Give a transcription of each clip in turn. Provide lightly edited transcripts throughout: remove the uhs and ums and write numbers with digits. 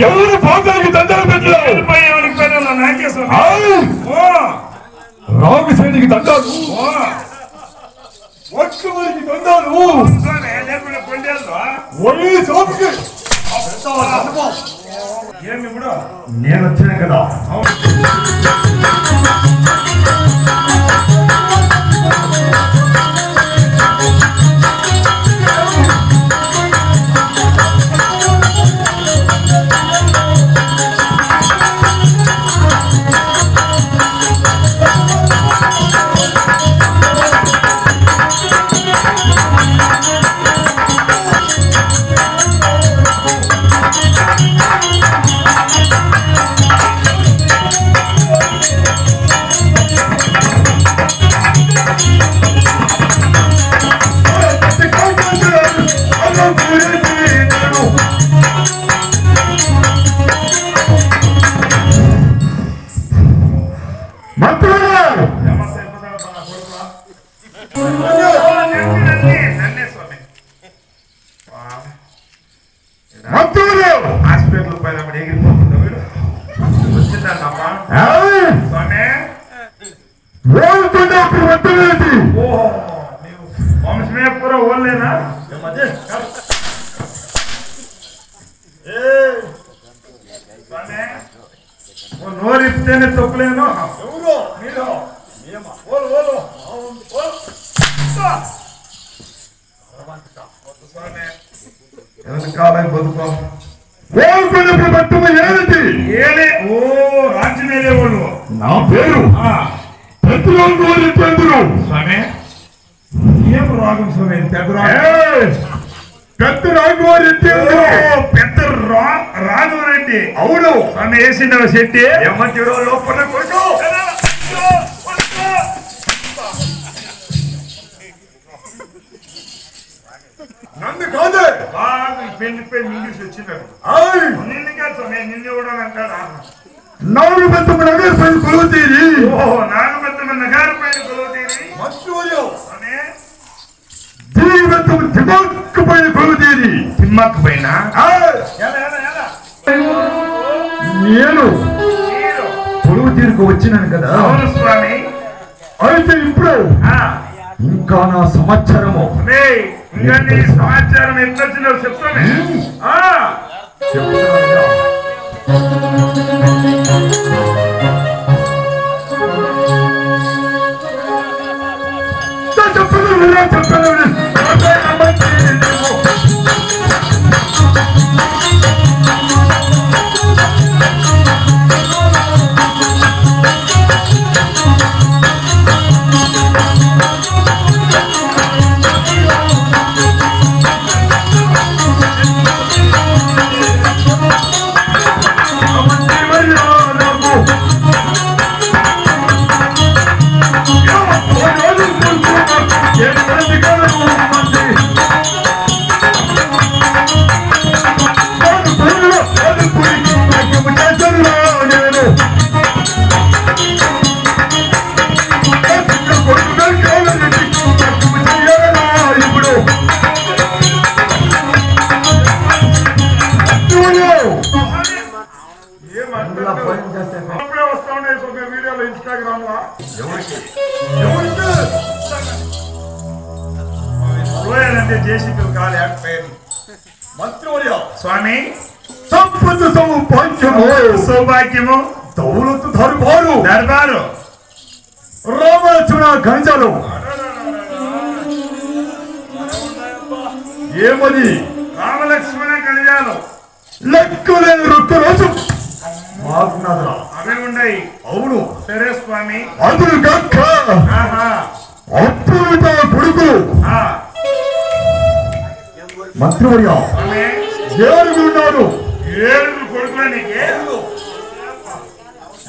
ఎవరు పాతానికి దండాలు పెట్టారు? రామసేనికి దండాలు, ఒక్కరికి దండాలు, నేను వచ్చాను కదా. హాస్పిటల్ పైన ఎగిరిపోతుంది వచ్చిందమ్మా వంశమే పూర ఓన్లేనా? నోరిస్తేనే తొక్కులేను. కాలం బతుకో రాజ్యమేలే వాళ్ళు. నా పేరు స్వామి. ఏం రాగం స్వామి? పెద్ద రాఘవారెడ్డి. పెద్ద రాఘవారెడ్డి. అవును స్వామి. వేసిండవ శెట్టి ఏమంటారో లోపల కొడుకు. నన్ను కాదు పెళ్లి ఇంగ్లీష్ వచ్చినాడు. నిన్ను కాదు స్వామి, నిన్ను కూడా అంటాడా? నాలుగు నగర పైన కొలువు తీరి. నాలుగు నగర పైన కొలువు తీరి. తిమ్మక్ పైన కొలువు తీరి. తిమ్మక్ పైన నేను కొలువు తీరుకు వచ్చినాను కదా. అవును స్వామి. అయితే ఇప్పుడు ఇంకా నా సమాచారము. ఇంకా నీ సమాచారం ఎంత వచ్చిందో చెప్తాను. స్వామి సంపద సౌభాగ్యము సౌభాగ్యము దౌలతు దర్బారు దర్బారు రామలక్ష్మణ గంజలు ఏమది రామలక్ష్మణ గంజాలు లెక్కలేని రొక్క రోజు అవి ఉన్నాయి. అవును సరే స్వామి. అందులు గక్క అప్పుడు కొడుకు మంత్రివర్య ఏడుగురు ఉన్నారు. ఏడుగురు కొడుకులకి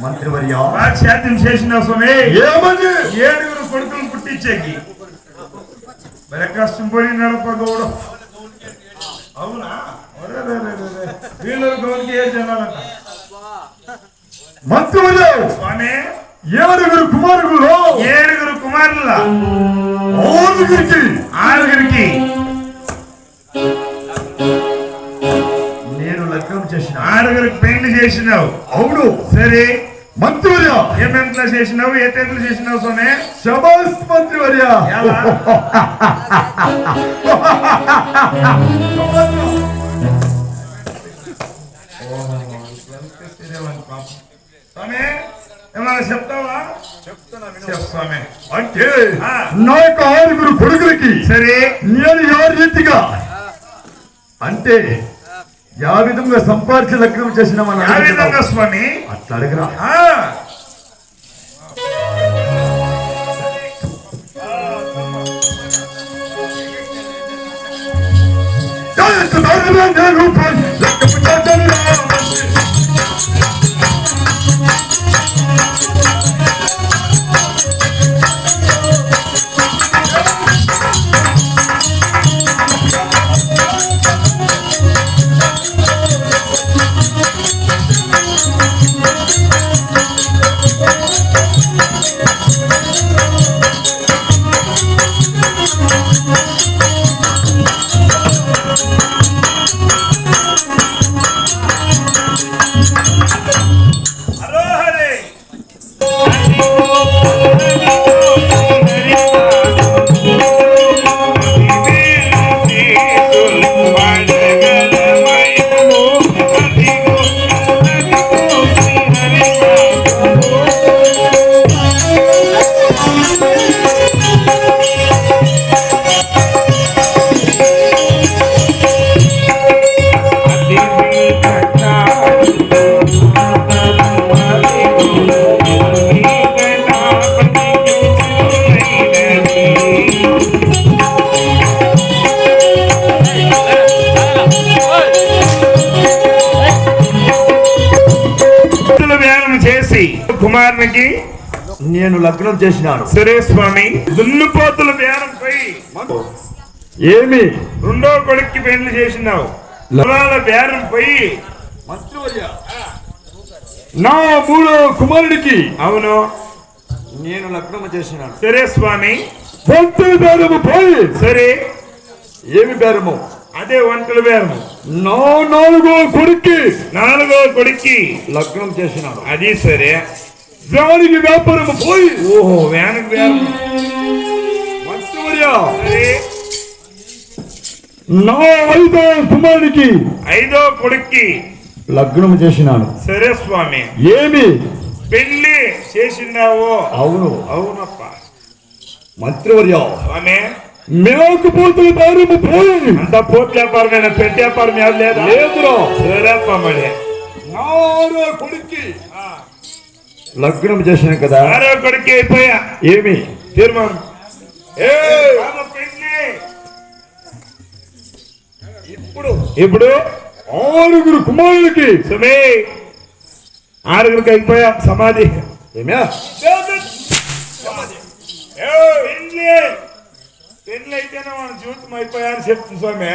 మంత్రివర్య శాతం చేసిన స్వామి. ఏమని? ఏడుగురు కొడుకులు పుట్టించేకి మరి కష్టం పోయి నడపగౌడు అవునా? వీళ్ళు గోల్కి ఏడు జనాలంట. మంత్రులు స్వామి, 7 కుమారులు 7 కుమారుల 6 నేను లగ్నం చేసిన 6 పెళ్లి చేసినావు. అవును. సరే, మంత్రివర్య ఏమేంట్లో చేసినావు? ఏ టైంలో చేసినావు స్వామి? శబాస్ మంత్రివర్య. ఎలా? స్వామి, ఏమన్నా చెప్తావా? చెప్తున్నా స్వామి. అంటే ఆ. నా యొక్క 6 కొడుకులకి సరే, నేను ఏ రీతిగా అంటే యా విధంగా సంపాదించి లగ్నం చేసిన ఆ విధంగా స్వామి అట్లా అడగరా. ఆ. హరోహరే. చేసి కుమారునికి నేను లగ్నం చేసినాను. సరే స్వామి, దున్నుపోతుల బేరం పోయి ఏమి 2వ కొడుక్కి పెళ్లి చేసినావు. పొలాల బేరం పోయి నా 3వ కుమారుడికి అవును. నేను లగ్నం చేసినాను. సరే స్వామి, వంతుల బేరము పోయి సరే, ఏమి బేరము? అదే వంటల బేరం. నా 4వ కొడుక్కి 4వ కొడుక్కి లగ్నం చేసినాను. అది సరే. దానికి వ్యాపారము పోయి ఓహో, వ్యానికి బేరం. మంత్రివర్య సరే, నా 5వ కుమారుడికి 5వ కొడుక్కి లగ్నం చేసినాను. సరే స్వామి, ఏమి పెళ్లి చేసినావు. అవును. అవునప్ప మంత్రివర్య స్వామి, మేకపోతుల బేరము పోయి అంత పోట్ వ్యాపారమైన పెట్టి వ్యాపారం ఏం లేదా? లేదురా. సరేప్ప మరి. నా 6వ కొడుక్కి లగ్నం చేసినాను కదా. 6వ కొడుక్కి అయిపోయా. ఏమి తీర్మానం. ఏయ్! పెళ్లి ఇప్పుడు ఇప్పుడు 6 కుమారులకి సుమే 6కి అయిపోయా. సమాధి. ఏమ్యా పెళ్లి అయితేనే మన జీవితం అయిపోయా అని చెప్తుంది స్వామి.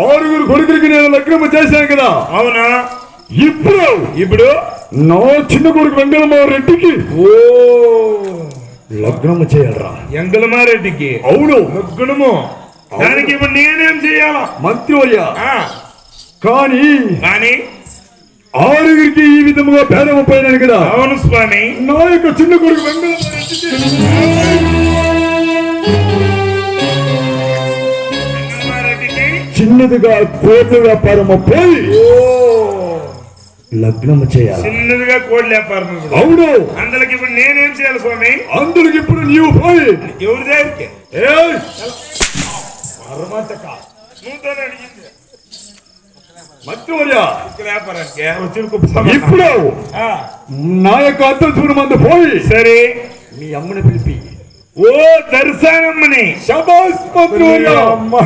6 కొడుకులకి నేను లగ్నం చేశాను కదా. అవునా? ఇప్పుడు నా చిన్న కొడుకు వెంగళమావ రెడ్డికి ఓ లగ్నం చేయాలరా. ఎంగలమారెడ్డికి? అవును. లగ్నము. దానికి ఇప్పుడు నేనేం చెయ్యాలా? మంత్రివర్య కానీ కానీ 6 ఈ విధముగా బేరం పోయినాను కదా. అవును స్వామి. నా యొక్క చిన్న కొడుకు వెంగళమావ రెడ్డికి ఎంగలమారెడ్డికి చిన్నదిగా కోట్ల వ్యాపారం పోయి లగ్నం చేయాలి. చిన్నదిగా కోడి వ్యాపారం. అవును. అందులోకి ఇప్పుడు నేనేం చేయాలి స్వామి? అందులోకి ఇప్పుడు నీవు పోయి ఎవరి దగ్గరికి? నువ్వుతోనే అడిగింది. మంత్రివర్య వ్యాపారానికి వచ్చిన కుప్ప ఇప్పుడు నా యొక్క అద్దం మంది పోయి సరే మీ అమ్మని పిలిపి ఓ దర్శనమ్మని. శబాస్ మంత్రివర్య. అమ్మా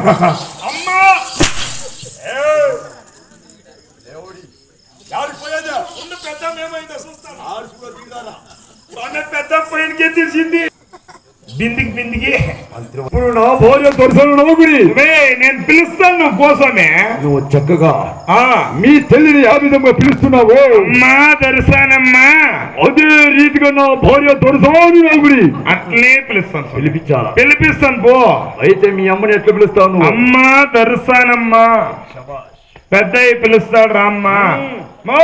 పెద్ద పైనకే తెలిసింది. బిందికి ఇప్పుడు నా భార్య దొరసలు నవ్వుకుని నేను పిలుస్తాను నువ్వు కోసమే. నువ్వు చక్కగా ఆ మీ తల్లిని ఆ విధంగా పిలుస్తున్నావు. అమ్మా దర్శనమ్మా, అదే రీతిగా నా భార్య దొరసాని నవ్వుకుని అట్లే పిలుస్తాను. పిలిపించాలా? పిలిపిస్తాను పో. అయితే మీ అమ్మని ఎట్లా పిలుస్తావు? అమ్మా దర్శనమ్మా. పెద్దయ్య పిలుస్తాడు రామ్మా. మో